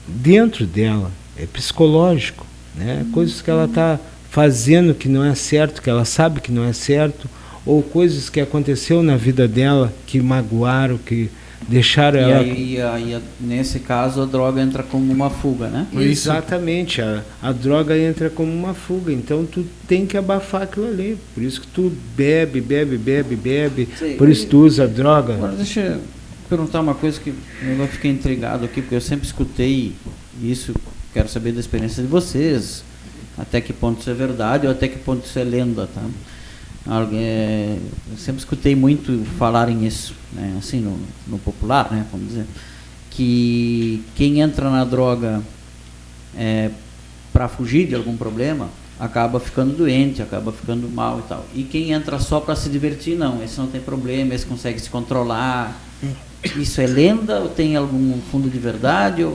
dentro dela, é psicológico, né? Coisas que ela está fazendo que não é certo, que ela sabe que não é certo, ou coisas que aconteceu na vida dela que magoaram, que deixaram ela... Aí, nesse caso, a droga entra como uma fuga, né? Exatamente, a droga entra como uma fuga, então tu tem que abafar aquilo ali, por isso que tu bebe, Sim, por isso tu usa droga. Agora deixa eu perguntar uma coisa que eu fiquei intrigado aqui, porque eu sempre escutei isso, quero saber da experiência de vocês, até que ponto isso é verdade ou até que ponto isso é lenda, tá? Eu sempre escutei muito falarem isso, né? Assim, no popular, né? Vamos dizer, que quem entra na droga para fugir de algum problema acaba ficando doente, acaba ficando mal e tal. E quem entra só para se divertir, não. Esse não tem problema, esse consegue se controlar. Isso é lenda ou tem algum fundo de verdade? Ou...